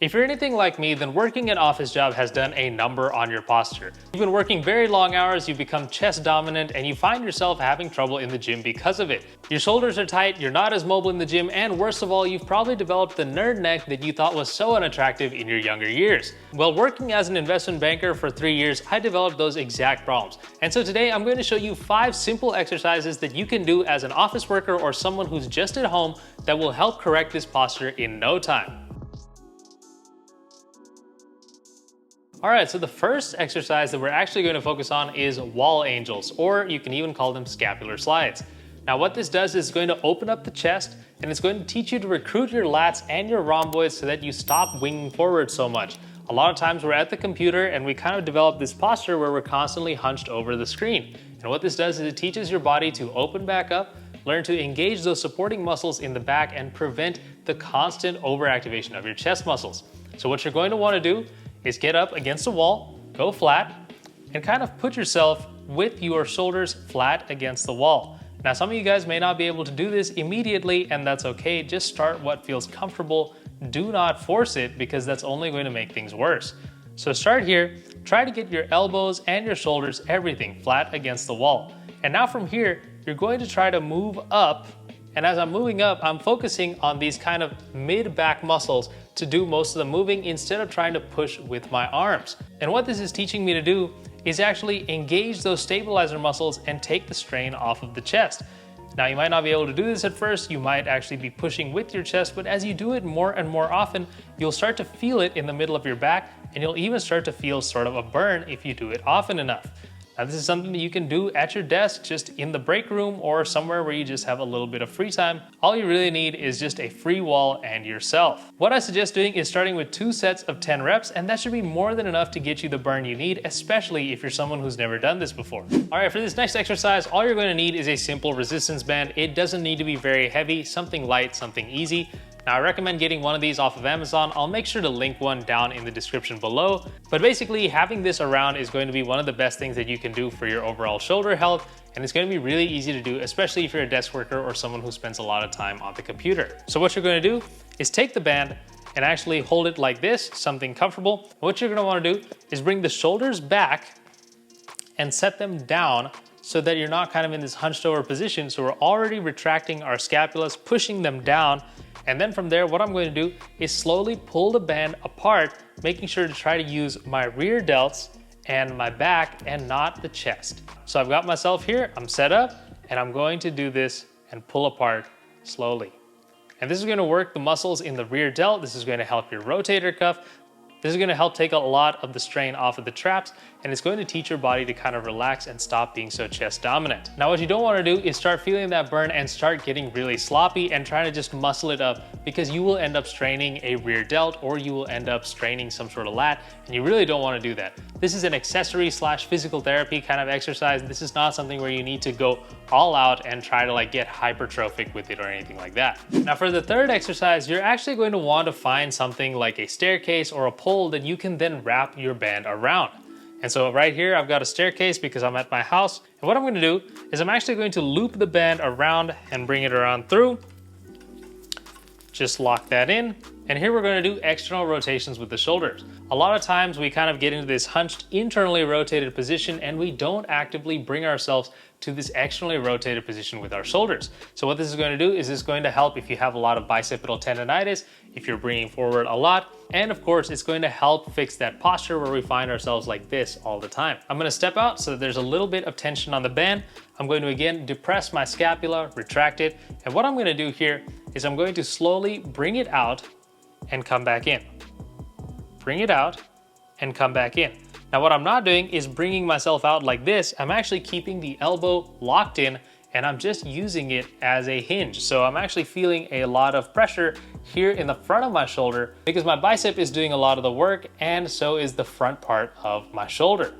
If you're anything like me, then working an office job has done a number on your posture. You've been working very long hours, you become chest dominant, and you find yourself having trouble in the gym because of it. Your shoulders are tight, you're not as mobile in the gym, and worst of all, you've probably developed the nerd neck that you thought was so unattractive in your younger years. Well, working as an investment banker for 3 years, I developed those exact problems. And so today I'm going to show you 5 simple exercises that you can do as an office worker or someone who's just at home that will help correct this posture in no time. Alright, so the first exercise that we're actually going to focus on is wall angels, or you can even call them scapular slides. Now what this does is going to open up the chest, and it's going to teach you to recruit your lats and your rhomboids so that you stop winging forward so much. A lot of times we're at the computer and we kind of develop this posture where we're constantly hunched over the screen. And what this does is it teaches your body to open back up, learn to engage those supporting muscles in the back, and prevent the constant overactivation of your chest muscles. So what you're going to want to do is get up against a wall, go flat, and kind of put yourself with your shoulders flat against the wall. Now, some of you guys may not be able to do this immediately, and that's okay. Just start what feels comfortable. Do not force it, because that's only going to make things worse. So start here, try to get your elbows and your shoulders, everything flat against the wall. And now from here, you're going to try to move up. And as I'm moving up, I'm focusing on these kind of mid-back muscles to do most of the moving instead of trying to push with my arms. And what this is teaching me to do is actually engage those stabilizer muscles and take the strain off of the chest. Now, you might not be able to do this at first, you might actually be pushing with your chest, but as you do it more and more often, you'll start to feel it in the middle of your back, and you'll even start to feel sort of a burn if you do it often enough. Now, this is something that you can do at your desk, just in the break room or somewhere where you just have a little bit of free time. All you really need is just a free wall and yourself. What I suggest doing is starting with 2 sets of 10 reps, and that should be more than enough to get you the burn you need, especially if you're someone who's never done this before. All right, for this next exercise, all you're going to need is a simple resistance band. It doesn't need to be very heavy, something light, something easy. Now, I recommend getting one of these off of Amazon. I'll make sure to link one down in the description below. But basically, having this around is going to be one of the best things that you can do for your overall shoulder health, and it's going to be really easy to do, especially if you're a desk worker or someone who spends a lot of time on the computer. So what you're going to do is take the band and actually hold it like this, something comfortable. What you're going to want to do is bring the shoulders back and set them down so that you're not kind of in this hunched over position. So we're already retracting our scapulas, pushing them down. And then from there, what I'm going to do is slowly pull the band apart, making sure to try to use my rear delts and my back and not the chest. So I've got myself here, I'm set up, and I'm going to do this and pull apart slowly. And this is going to work the muscles in the rear delt. This is going to help your rotator cuff. This is going to help take a lot of the strain off of the traps, and it's going to teach your body to kind of relax and stop being so chest dominant. Now, what you don't want to do is start feeling that burn and start getting really sloppy and trying to just muscle it up, because you will end up straining a rear delt, or you will end up straining some sort of lat, and you really don't want to do that. This is an accessory / physical therapy kind of exercise. This is not something where you need to go all out and try to like get hypertrophic with it or anything like that. Now, for the third exercise, you're actually going to want to find something like a staircase or a pole that you can then wrap your band around. And so right here, I've got a staircase because I'm at my house. And what I'm going to do is I'm actually going to loop the band around and bring it around through. Just lock that in. And here we're going to do external rotations with the shoulders. A lot of times we kind of get into this hunched, internally rotated position, and we don't actively bring ourselves to this externally rotated position with our shoulders. So what this is going to do is it's going to help if you have a lot of bicipital tendonitis, if you're bringing forward a lot, and of course, it's going to help fix that posture where we find ourselves like this all the time. I'm going to step out so that there's a little bit of tension on the band. I'm going to again depress my scapula, retract it, and what I'm going to do here is I'm going to slowly bring it out and come back in. Bring it out and come back in. Now, what I'm not doing is bringing myself out like this. I'm actually keeping the elbow locked in, and I'm just using it as a hinge. So I'm actually feeling a lot of pressure here in the front of my shoulder because my bicep is doing a lot of the work, and so is the front part of my shoulder.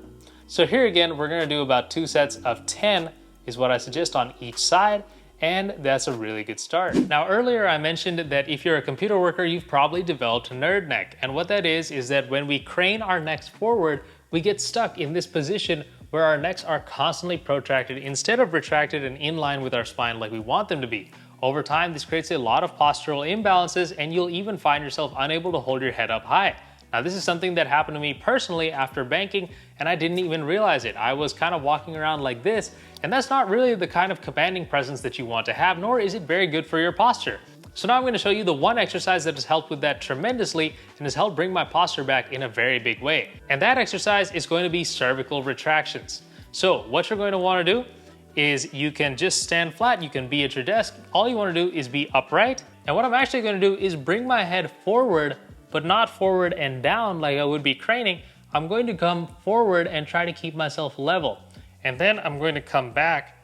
So here again, we're gonna do about 2 sets of 10 is what I suggest on each side. And that's a really good start. Now, earlier I mentioned that if you're a computer worker, you've probably developed a nerd neck. And what that is that when we crane our necks forward, we get stuck in this position where our necks are constantly protracted instead of retracted and in line with our spine like we want them to be. Over time, this creates a lot of postural imbalances, and you'll even find yourself unable to hold your head up high. Now, this is something that happened to me personally after banking, and I didn't even realize it. I was kind of walking around like this, and that's not really the kind of commanding presence that you want to have, nor is it very good for your posture. So now I'm going to show you the one exercise that has helped with that tremendously and has helped bring my posture back in a very big way. And that exercise is going to be cervical retractions. So what you're going to want to do is you can just stand flat, you can be at your desk. All you want to do is be upright. And what I'm actually going to do is bring my head forward, but not forward and down like I would be craning. I'm going to come forward and try to keep myself level. And then I'm going to come back.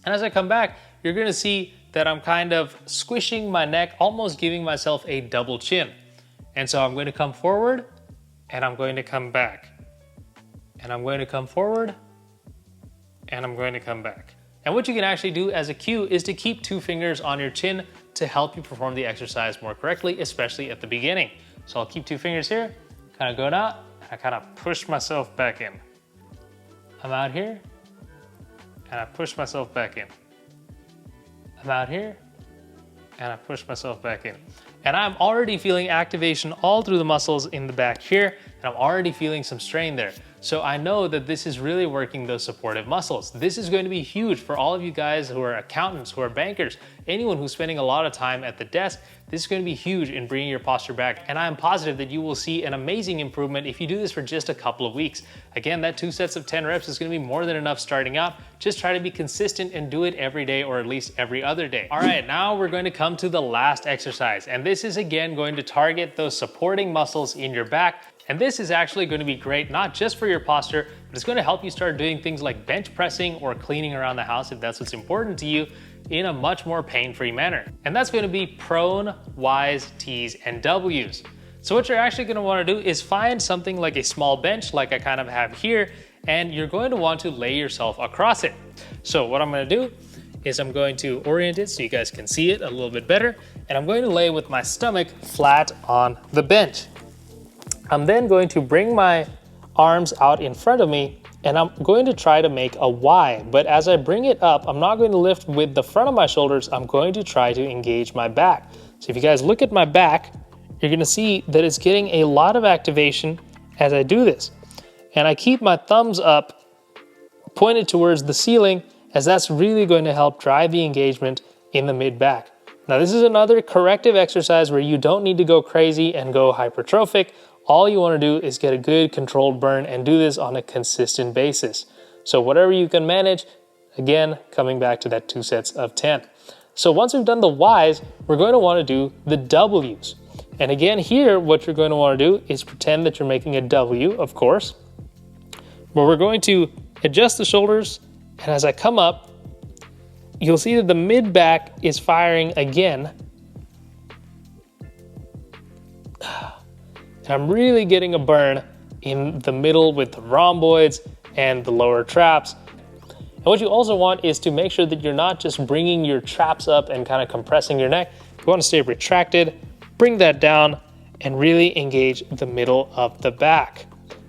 And as I come back, you're going to see that I'm kind of squishing my neck, almost giving myself a double chin. And so I'm going to come forward and I'm going to come back. And I'm going to come forward and I'm going to come back. And what you can actually do as a cue is to keep 2 fingers on your chin to help you perform the exercise more correctly, especially at the beginning. So I'll keep 2 fingers here, kind of going out, and I kind of push myself back in. I'm out here, and I push myself back in. I'm out here, and I push myself back in. And I'm already feeling activation all through the muscles in the back here, and I'm already feeling some strain there. So I know that this is really working those supportive muscles. This is going to be huge for all of you guys who are accountants, who are bankers, anyone who's spending a lot of time at the desk. This is going to be huge in bringing your posture back. And I am positive that you will see an amazing improvement if you do this for just a couple of weeks. Again, that 2 sets of 10 reps is going to be more than enough starting out. Just try to be consistent and do it every day, or at least every other day. All right, now we're going to come to the last exercise. And this is again going to target those supporting muscles in your back. And this is actually going to be great, not just for your posture, but it's going to help you start doing things like bench pressing or cleaning around the house if that's what's important to you, in a much more pain-free manner. And that's going to be prone, Ys, Ts, and Ws. So what you're actually going to want to do is find something like a small bench like I kind of have here, and you're going to want to lay yourself across it. So what I'm going to do is I'm going to orient it so you guys can see it a little bit better, and I'm going to lay with my stomach flat on the bench. I'm then going to bring my arms out in front of me, and I'm going to try to make a Y. But as I bring it up, I'm not going to lift with the front of my shoulders. I'm going to try to engage my back. So if you guys look at my back, you're going to see that it's getting a lot of activation as I do this. And I keep my thumbs up, pointed towards the ceiling, as that's really going to help drive the engagement in the mid-back. Now, this is another corrective exercise where you don't need to go crazy and go hypertrophic. All you want to do is get a good controlled burn and do this on a consistent basis. So whatever you can manage, again, coming back to that 2 sets of 10. So once we've done the Ys, we're going to want to do the Ws. And again, here, what you're going to want to do is pretend that you're making a W, of course. But we're going to adjust the shoulders, and as I come up, you'll see that the mid-back is firing again. And I'm really getting a burn in the middle with the rhomboids and the lower traps. And what you also want is to make sure that you're not just bringing your traps up and kind of compressing your neck. You want to stay retracted, bring that down, and really engage the middle of the back.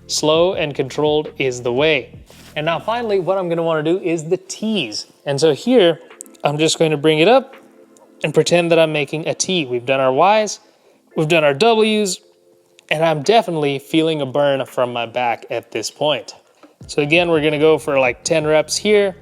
Slow and controlled is the way. And now finally, what I'm going to want to do is the T's. And so here, I'm just going to bring it up and pretend that I'm making a T. We've done our Ys, we've done our Ws, and I'm definitely feeling a burn from my back at this point. So again, we're gonna go for like 10 reps here.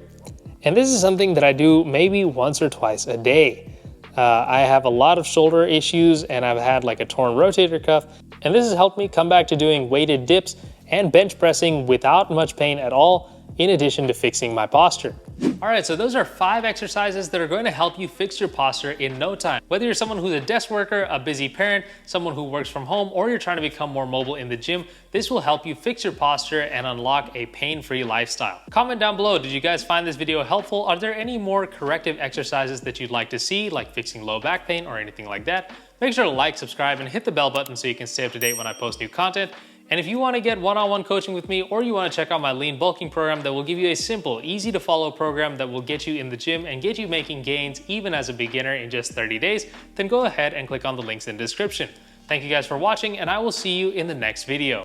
And this is something that I do maybe once or twice a day. I have a lot of shoulder issues, and I've had like a torn rotator cuff. And this has helped me come back to doing weighted dips and bench pressing without much pain at all, in addition to fixing my posture. All right, so those are 5 exercises that are going to help you fix your posture in no time. Whether you're someone who's a desk worker, a busy parent, someone who works from home, or you're trying to become more mobile in the gym, this will help you fix your posture and unlock a pain-free lifestyle. Comment down below, did you guys find this video helpful? Are there any more corrective exercises that you'd like to see, like fixing low back pain or anything like that? Make sure to like, subscribe, and hit the bell button so you can stay up to date when I post new content. And if you want to get one-on-one coaching with me, or you want to check out my lean bulking program that will give you a simple, easy to follow program that will get you in the gym and get you making gains even as a beginner in just 30 days, then go ahead and click on the links in the description. Thank you guys for watching, and I will see you in the next video.